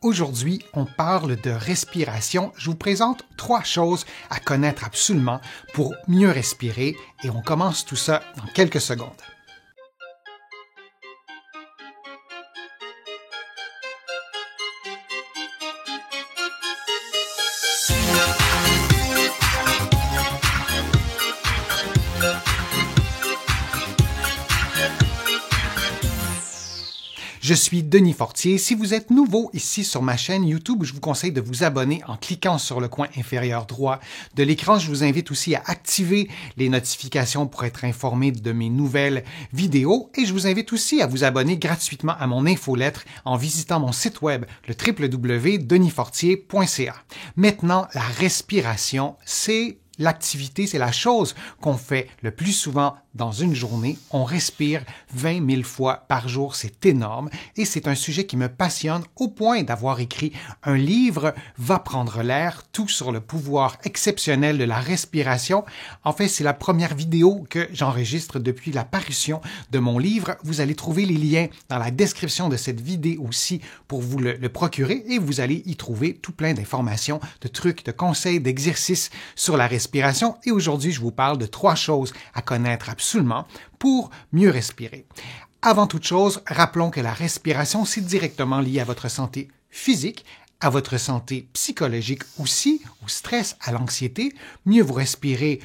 Aujourd'hui, on parle de respiration. Je vous présente 3 choses à connaître absolument pour mieux respirer et on commence tout ça dans quelques secondes. Je suis Denis Fortier. Si vous êtes nouveau ici sur ma chaîne YouTube, je vous conseille de vous abonner en cliquant sur le coin inférieur droit de l'écran. Je vous invite aussi à activer les notifications pour être informé de mes nouvelles vidéos et je vous invite aussi à vous abonner gratuitement à mon infolettre en visitant mon site web, le www.denisfortier.ca. Maintenant, la respiration, c'est l'activité, c'est la chose qu'on fait le plus souvent dans une journée. On respire 20 000 fois par jour, c'est énorme et c'est un sujet qui me passionne au point d'avoir écrit un livre, Va prendre l'air, tout sur le pouvoir exceptionnel de la respiration. En fait, c'est la première vidéo que j'enregistre depuis la parution de mon livre. Vous allez trouver les liens dans la description de cette vidéo aussi pour vous le procurer et vous allez y trouver tout plein d'informations, de trucs, de conseils, d'exercices sur la respiration. Et aujourd'hui, je vous parle de 3 choses à connaître absolument pour mieux respirer. Avant toute chose, rappelons que la respiration, c'est directement lié à votre santé physique, à votre santé psychologique aussi, au stress, à l'anxiété. Mieux vous respirez,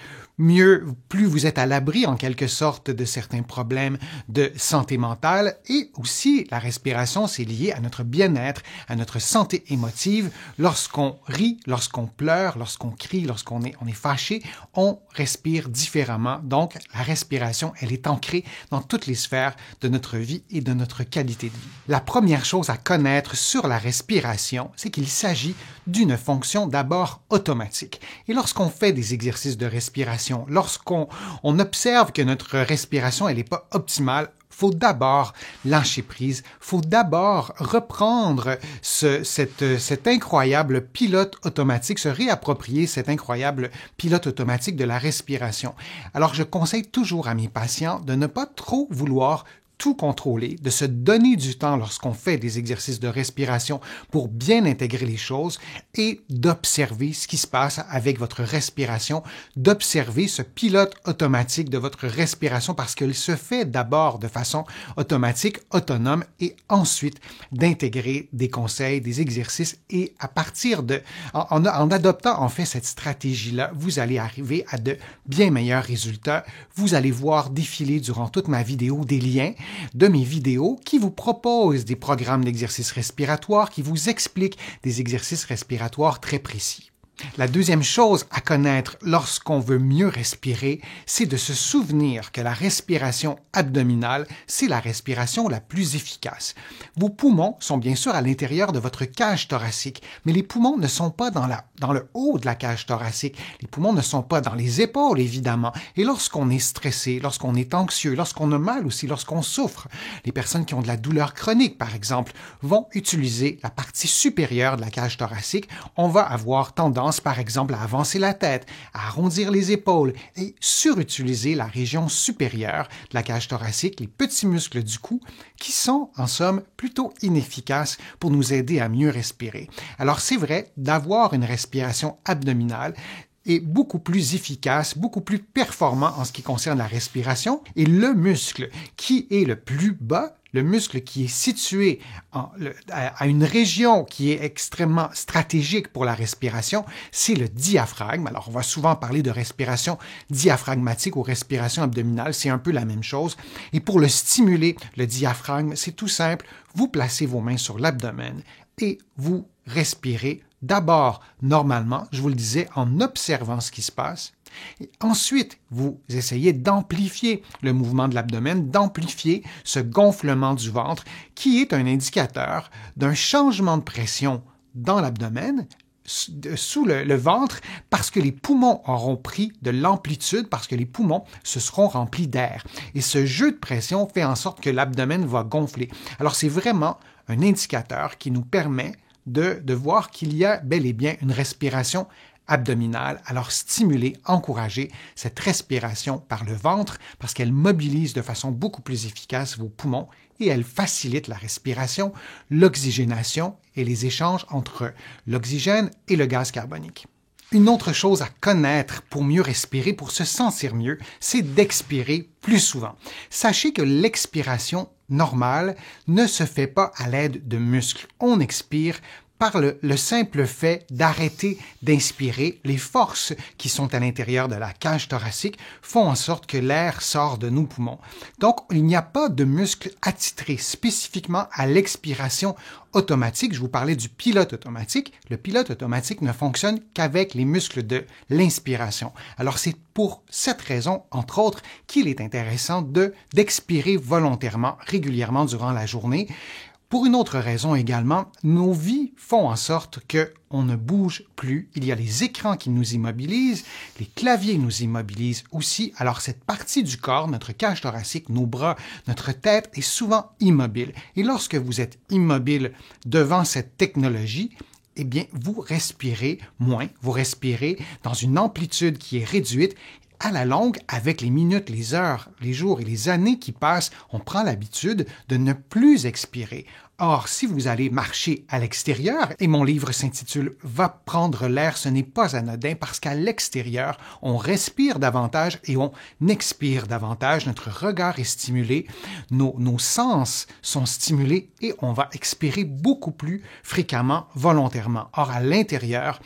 plus vous êtes à l'abri en quelque sorte de certains problèmes de santé mentale et aussi la respiration, c'est lié à notre bien-être, à notre santé émotive. Lorsqu'on rit, lorsqu'on pleure, lorsqu'on crie, lorsqu'on est fâché, on respire différemment. Donc, la respiration, elle est ancrée dans toutes les sphères de notre vie et de notre qualité de vie. La première chose à connaître sur la respiration, c'est qu'il s'agit d'une fonction d'abord automatique. Et lorsqu'on fait des exercices de respiration, lorsqu'on observe que notre respiration elle n'est pas optimale, faut d'abord lâcher prise, faut d'abord reprendre cet incroyable pilote automatique, se réapproprier cet incroyable pilote automatique de la respiration. Alors, je conseille toujours à mes patients de ne pas trop vouloir tout contrôler, de se donner du temps lorsqu'on fait des exercices de respiration pour bien intégrer les choses et d'observer ce qui se passe avec votre respiration, d'observer ce pilote automatique de votre respiration parce qu'il se fait d'abord de façon automatique, autonome et ensuite d'intégrer des conseils, des exercices et à partir en adoptant en fait cette stratégie-là, vous allez arriver à de bien meilleurs résultats. Vous allez voir défiler durant toute ma vidéo des liens de mes vidéos qui vous proposent des programmes d'exercices respiratoires, qui vous expliquent des exercices respiratoires très précis. La deuxième chose à connaître lorsqu'on veut mieux respirer, c'est de se souvenir que la respiration abdominale, c'est la respiration la plus efficace. Vos poumons sont bien sûr à l'intérieur de votre cage thoracique, mais les poumons ne sont pas dans le haut de la cage thoracique. Les poumons ne sont pas dans les épaules, évidemment. Et lorsqu'on est stressé, lorsqu'on est anxieux, lorsqu'on a mal aussi, lorsqu'on souffre, les personnes qui ont de la douleur chronique, par exemple, vont utiliser la partie supérieure de la cage thoracique. On va avoir tendance par exemple, à avancer la tête, à arrondir les épaules et surutiliser la région supérieure de la cage thoracique, les petits muscles du cou, qui sont, en somme, plutôt inefficaces pour nous aider à mieux respirer. Alors, c'est vrai, d'avoir une respiration abdominale est beaucoup plus efficace, beaucoup plus performant en ce qui concerne la respiration. Et le muscle qui est le plus bas, le muscle qui est situé à une région qui est extrêmement stratégique pour la respiration, c'est le diaphragme. Alors, on va souvent parler de respiration diaphragmatique ou respiration abdominale, c'est un peu la même chose. Et pour le stimuler, le diaphragme, c'est tout simple. Vous placez vos mains sur l'abdomen et vous respirez d'abord normalement, je vous le disais, en observant ce qui se passe. Et ensuite, vous essayez d'amplifier le mouvement de l'abdomen, d'amplifier ce gonflement du ventre qui est un indicateur d'un changement de pression dans l'abdomen sous le ventre parce que les poumons auront pris de l'amplitude, parce que les poumons se seront remplis d'air. Et ce jeu de pression fait en sorte que l'abdomen va gonfler. Alors, c'est vraiment un indicateur qui nous permet de voir qu'il y a bel et bien une respiration abdominale. Alors, stimuler, encourager cette respiration par le ventre parce qu'elle mobilise de façon beaucoup plus efficace vos poumons et elle facilite la respiration, l'oxygénation et les échanges entre l'oxygène et le gaz carbonique. Une autre chose à connaître pour mieux respirer, pour se sentir mieux, c'est d'expirer plus souvent. Sachez que l'expiration normale ne se fait pas à l'aide de muscles. On expire par le simple fait d'arrêter d'inspirer. Les forces qui sont à l'intérieur de la cage thoracique font en sorte que l'air sort de nos poumons. Donc, il n'y a pas de muscles attitrés spécifiquement à l'expiration automatique. Je vous parlais du pilote automatique. Le pilote automatique ne fonctionne qu'avec les muscles de l'inspiration. Alors, c'est pour cette raison, entre autres, qu'il est intéressant d'expirer volontairement, régulièrement durant la journée. Pour une autre raison également, nos vies font en sorte qu'on ne bouge plus. Il y a les écrans qui nous immobilisent, les claviers nous immobilisent aussi. Alors cette partie du corps, notre cage thoracique, nos bras, notre tête est souvent immobile. Et lorsque vous êtes immobile devant cette technologie, eh bien, vous respirez moins, vous respirez dans une amplitude qui est réduite. À la longue, avec les minutes, les heures, les jours et les années qui passent, on prend l'habitude de ne plus expirer. Or, si vous allez marcher à l'extérieur, et mon livre s'intitule « Va prendre l'air », ce n'est pas anodin parce qu'à l'extérieur, on respire davantage et on expire davantage. Notre regard est stimulé, nos sens sont stimulés et on va expirer beaucoup plus fréquemment, volontairement. Or, à l'intérieur,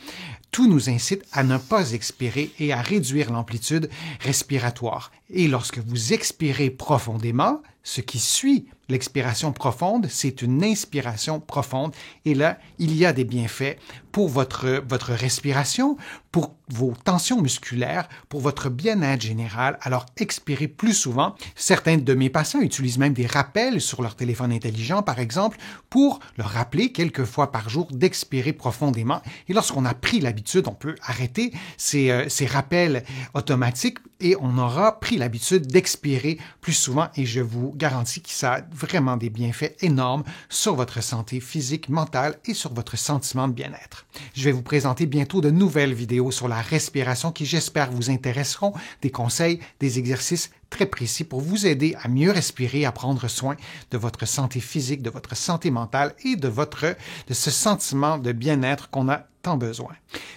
tout nous incite à ne pas expirer et à réduire l'amplitude respiratoire. Et lorsque vous expirez profondément, ce qui suit l'expiration profonde, c'est une inspiration profonde. Et là, il y a des bienfaits pour votre respiration, pour vos tensions musculaires, pour votre bien-être général. Alors, expirez plus souvent. Certains de mes patients utilisent même des rappels sur leur téléphone intelligent, par exemple, pour leur rappeler quelques fois par jour d'expirer profondément. Et lorsqu'on a pris l'habitude, on peut arrêter ces rappels automatiques et on aura pris l'habitude d'expirer plus souvent. Et je vous garantis que ça a vraiment des bienfaits énormes sur votre santé physique, mentale et sur votre sentiment de bien-être. Je vais vous présenter bientôt de nouvelles vidéos sur la respiration qui, j'espère, vous intéresseront, des conseils, des exercices très précis pour vous aider à mieux respirer, à prendre soin de votre santé physique, de votre santé mentale et de ce sentiment de bien-être qu'on a tant besoin.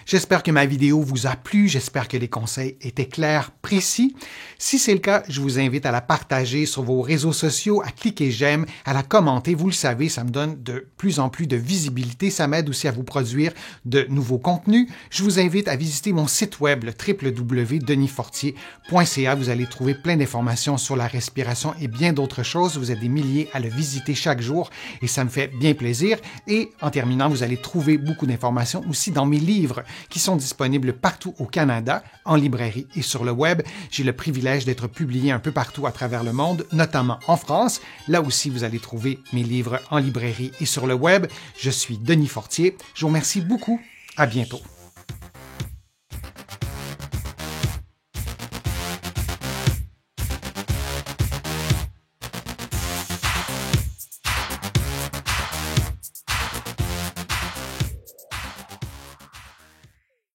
J'espère que ma vidéo vous a plu, j'espère que les conseils étaient clairs, précis. Si c'est le cas, je vous invite à la partager sur vos réseaux sociaux, à cliquer j'aime, à la commenter. Vous le savez, ça me donne de plus en plus de visibilité, ça m'aide aussi à vous produire de nouveaux contenus. Je vous invite à visiter mon site web, le www.denisfortier.ca. Vous allez trouver plein d'informations sur la respiration et bien d'autres choses. Vous êtes des milliers à le visiter chaque jour et ça me fait bien plaisir. Et en terminant, vous allez trouver beaucoup d'informations aussi dans mes livres qui sont disponibles partout au Canada, en librairie et sur le web. J'ai le privilège d'être publié un peu partout à travers le monde, notamment en France. Là aussi, vous allez trouver mes livres en librairie et sur le web. Je suis Denis Fortier. Je vous remercie beaucoup. À bientôt.